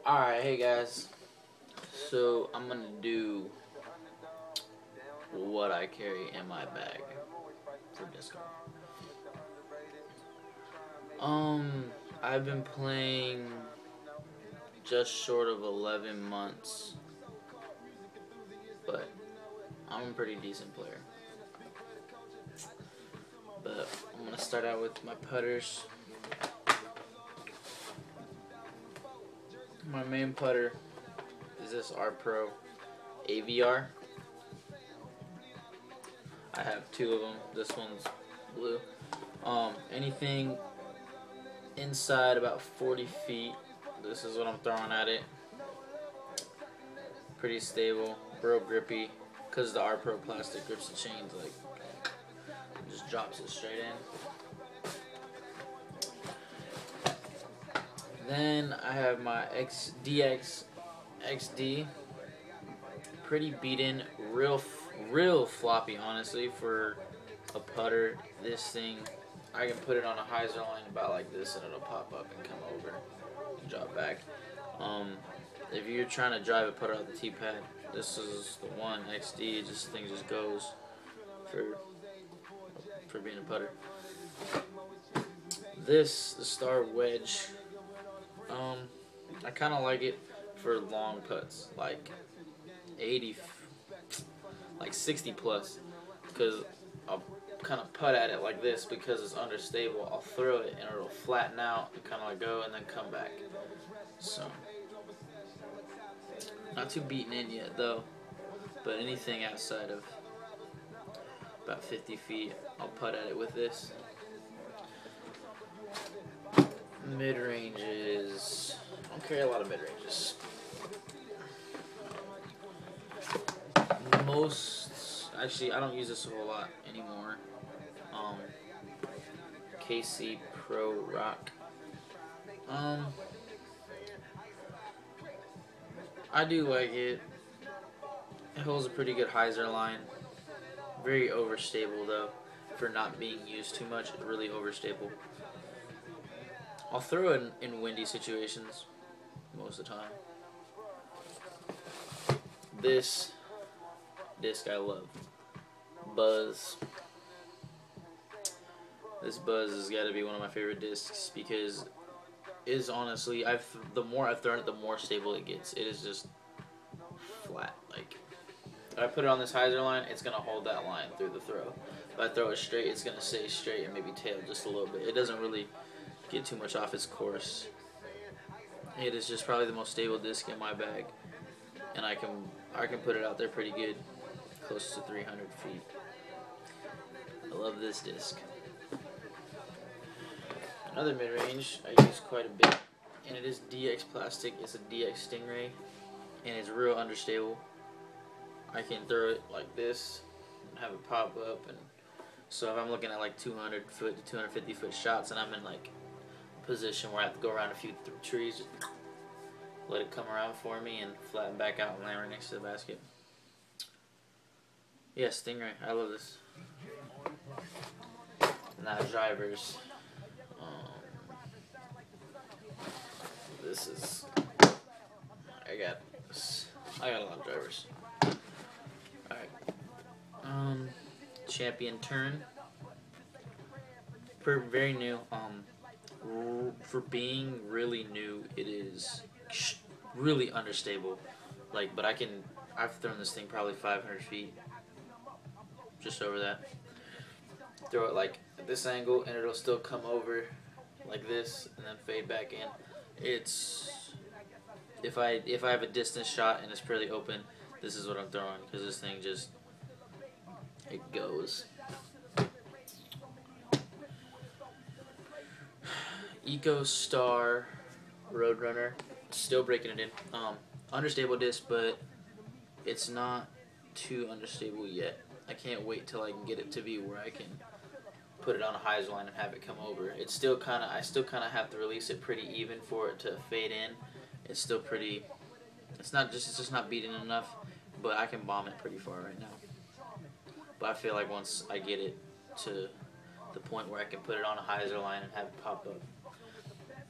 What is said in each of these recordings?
Alright, hey guys. So I'm gonna do what I carry in my bag for disc golf. I've been playing just short of 11 months, but I'm a pretty decent player. But I'm gonna start out with my putters. My main putter is this Art Pro AVR. I have two of them. This one's blue. Anything inside about 40 feet, this is what I'm throwing at it. Pretty stable, real grippy, because the Art Pro plastic grips the chains, like, just drops it straight in. Then I have my DX XD, pretty beaten, real floppy, honestly, for a putter. This thing, I can put it on a hyzer line about like this and it'll pop up and come over and drop back. If you're trying to drive a putter out the tee pad, this is the one. XD, this thing just goes for being a putter. The Star Wedge, I kind of like it for long putts, like 60 plus, because I'll kind of putt at it like this because it's understable. I'll throw it and it'll flatten out and kind of like go and then come back. So, not too beaten in yet though, but anything outside of about 50 feet, I'll putt at it with this. Mid-ranges, I don't carry a lot of mid-ranges. Actually, I don't use this a whole lot anymore. KC Pro Rock. I do like it. It holds a pretty good hyzer line. Very overstable though, for not being used too much. It's really overstable. I'll throw it in windy situations most of the time. This disc I love. Buzz. This Buzz has got to be one of my favorite discs because it is honestly, the more I've thrown it, the more stable it gets. It is just flat. Like, if I put it on this hyzer line, it's gonna hold that line through the throw. If I throw it straight, it's gonna stay straight and maybe tail just a little bit. It doesn't really get too much off its course. It is just probably the most stable disc in my bag, and I can put it out there pretty good, close to 300 feet. I love this disc. Another mid-range I use quite a bit, and it is DX plastic. It's a DX Stingray, and it's real understable. I can throw it like this and have it pop up, and so if I'm looking at like 200 foot to 250 foot shots and I'm in like a position where I have to go around a few trees, just let it come around for me and flatten back out and land right next to the basket. Yeah, Stingray, I love this. Now drivers. This is, I got a lot of drivers. Alright. Champion Turn. Very new. For being really new, it is really understable. Like, but I've thrown this thing probably 500 feet. Just over that. Throw it like at this angle and it'll still come over like this and then fade back in. It's, if I have a distance shot and it's pretty open, this is what I'm throwing, because this thing just, it goes. EcoStar Roadrunner, still breaking it in. Understable disc, but it's not too understable yet. I can't wait till I can get it to be where I can put it on a hyzer line and have it come over. It's still I still kind of have to release it pretty even for it to fade in. It's still pretty, it's just not beaten enough, but I can bomb it pretty far right now. But I feel like once I get it to the point where I can put it on a hyzer line and have it pop up,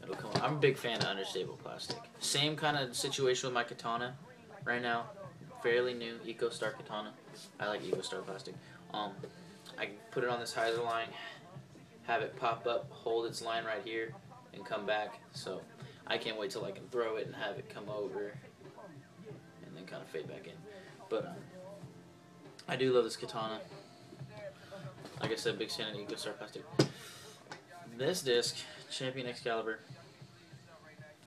it'll come on. I'm a big fan of understable plastic. Same kind of situation with my katana right now. Fairly new EcoStar katana. I like EcoStar plastic. I put it on this hyzer line, have it pop up, hold its line right here, and come back. So I can't wait till I can throw it and have it come over and then kind of fade back in. But I do love this katana. Like I said, big fan of EcoStar plastic. This disc, Champion Excalibur,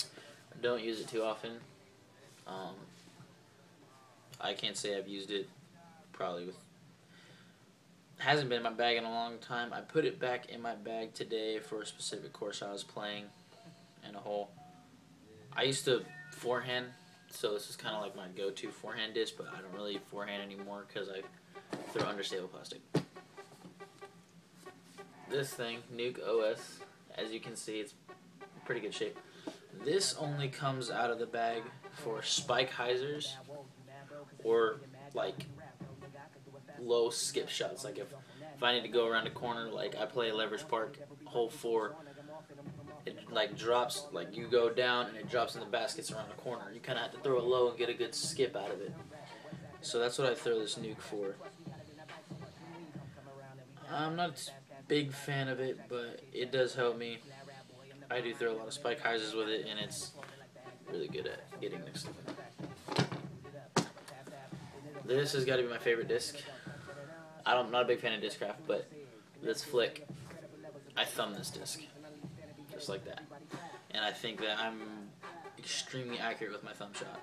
I don't use it too often. I can't say I've used it probably with... Hasn't been in my bag in a long time. I put it back in my bag today for a specific course I was playing in a hole. I used to forehand, so this is kind of like my go-to forehand disc, but I don't really forehand anymore because I throw understable plastic. This thing, Nuke OS, as you can see, it's in pretty good shape. This only comes out of the bag for spike hyzers or like low skip shots. Like if I need to go around a corner, like I play Leverage Park, hole 4, it like drops, like you go down and it drops in the baskets around a corner. You kind of have to throw it low and get a good skip out of it. So that's what I throw this Nuke for. I'm not a big fan of it, but it does help me. I do throw a lot of spike hyzers with it, and it's really good at getting next to them. This has got to be my favorite disc. I'm not a big fan of Discraft, but this flick, I thumb this disc, just like that. And I think that I'm extremely accurate with my thumb shot.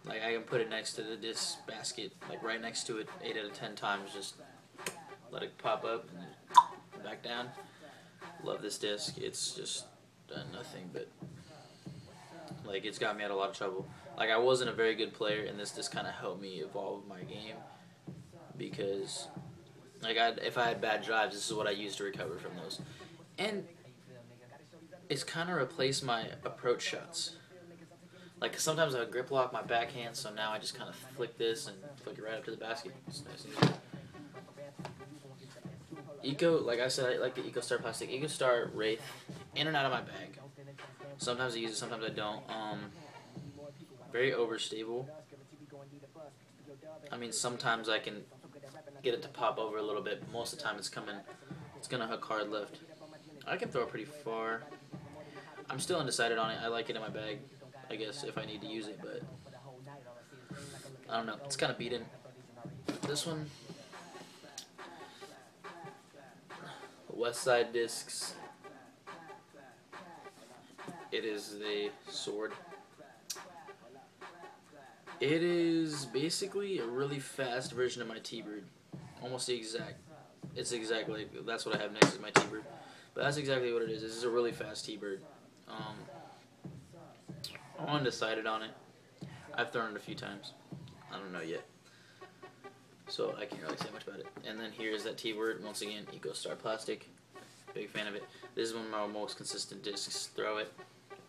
Like I can put it next to the disc basket, like right next to it 8 out of 10 times, just let it pop up and then back down. Love this disc. It's just done nothing but, like, it's got me out of a lot of trouble. Like I wasn't a very good player, and this disc kind of helped me evolve my game because, like, if I had bad drives, this is what I used to recover from those. And it's kind of replaced my approach shots. Like sometimes I would grip lock my backhand, so now I just kind of flick this and flick it right up to the basket. It's nice and easy. Like I said, I like the EcoStar plastic. EcoStar Wraith, in and out of my bag. Sometimes I use it, sometimes I don't. Very overstable. I mean, sometimes I can get it to pop over a little bit, but most of the time it's gonna hook hard left. I can throw it pretty far. I'm still undecided on it. I like it in my bag, I guess, if I need to use it, but I don't know. It's kind of beaten. This one, Westside Discs. It is the sword. It is basically a really fast version of my T-Bird. Almost the exact. It's exactly, that's what I have next is my T-Bird. But that's exactly what it is. This is a really fast T-Bird. I'm undecided on it. I've thrown it a few times. I don't know yet. So I can't really say much about it. And then here's that T-Bird. Once again, EcoStar plastic. Big fan of it. This is one of my most consistent discs. Throw it,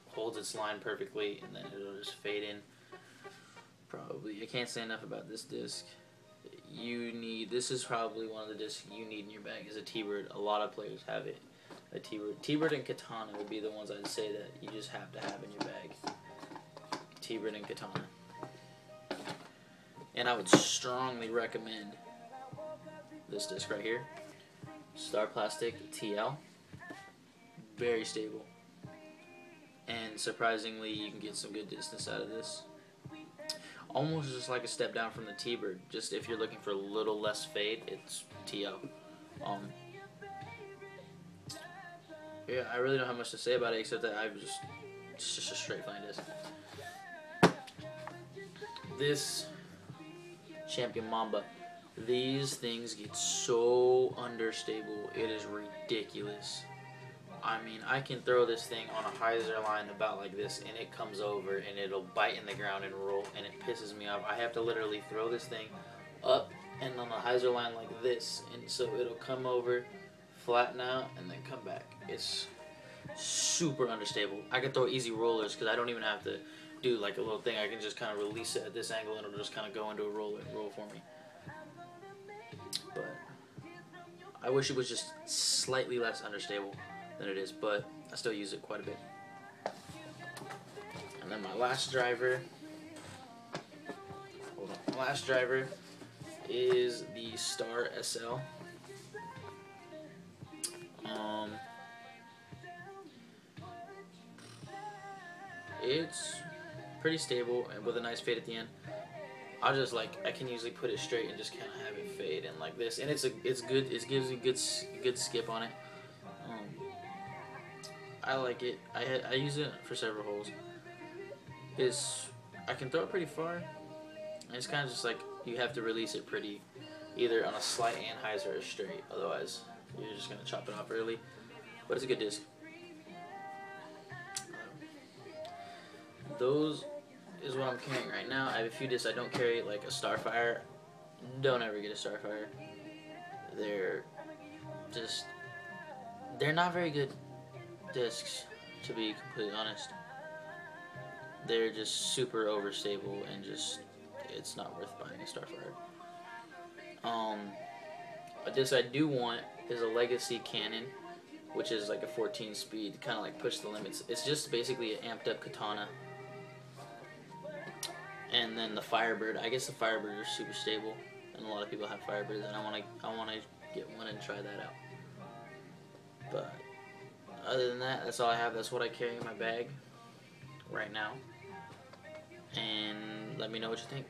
holds its line perfectly, and then it'll just fade in. Probably. I can't say enough about this disc. This is probably one of the discs you need in your bag is a T-Bird. A lot of players have it. A T-Bird. T-Bird and Katana would be the ones I'd say that you just have to have in your bag. T-Bird and Katana. And I would strongly recommend this disc right here. Star Plastic TL. Very stable. And surprisingly, you can get some good distance out of this. Almost just like a step down from the T-Bird. Just if you're looking for a little less fade, it's TL. Yeah, I really don't have much to say about it except that it's just a straight flying disc. This Champion Mamba, these things get so understable, it is ridiculous. I mean, I can throw this thing on a hyzer line about like this, and it comes over, and it'll bite in the ground and roll, and it pisses me off. I have to literally throw this thing up and on a hyzer line like this, and so it'll come over, flatten out, and then come back. It's super understable. I can throw easy rollers because I don't even have to do like a little thing. I can just kind of release it at this angle, and it'll just kind of go into a roller and roll for me. But I wish it was just slightly less understable than it is, but I still use it quite a bit. And then my last driver, is the Star SL. It's pretty stable and with a nice fade at the end. I'll just I can usually put it straight and just kind of have it fade and like this, and it's good. It gives you good skip on it. I like it. I use it for several holes. I can throw it pretty far. And it's kind of just like you have to release it pretty, either on a slight anhyzer or straight. Otherwise, you're just gonna chop it off early. But it's a good disc. Those is what I'm carrying right now. I have a few discs I don't carry, like a Starfire. Don't ever get a Starfire. They're not very good discs, to be completely honest. They're just super overstable and it's not worth buying a Starfire. A disc I do want is a Legacy Cannon, which is like a 14 speed, kind of like push the limits. It's just basically an amped up katana. And then the Firebird. I guess the Firebird are super stable, and a lot of people have Firebirds, and I want to get one and try that out. But other than that, that's all I have. That's what I carry in my bag right now. And let me know what you think.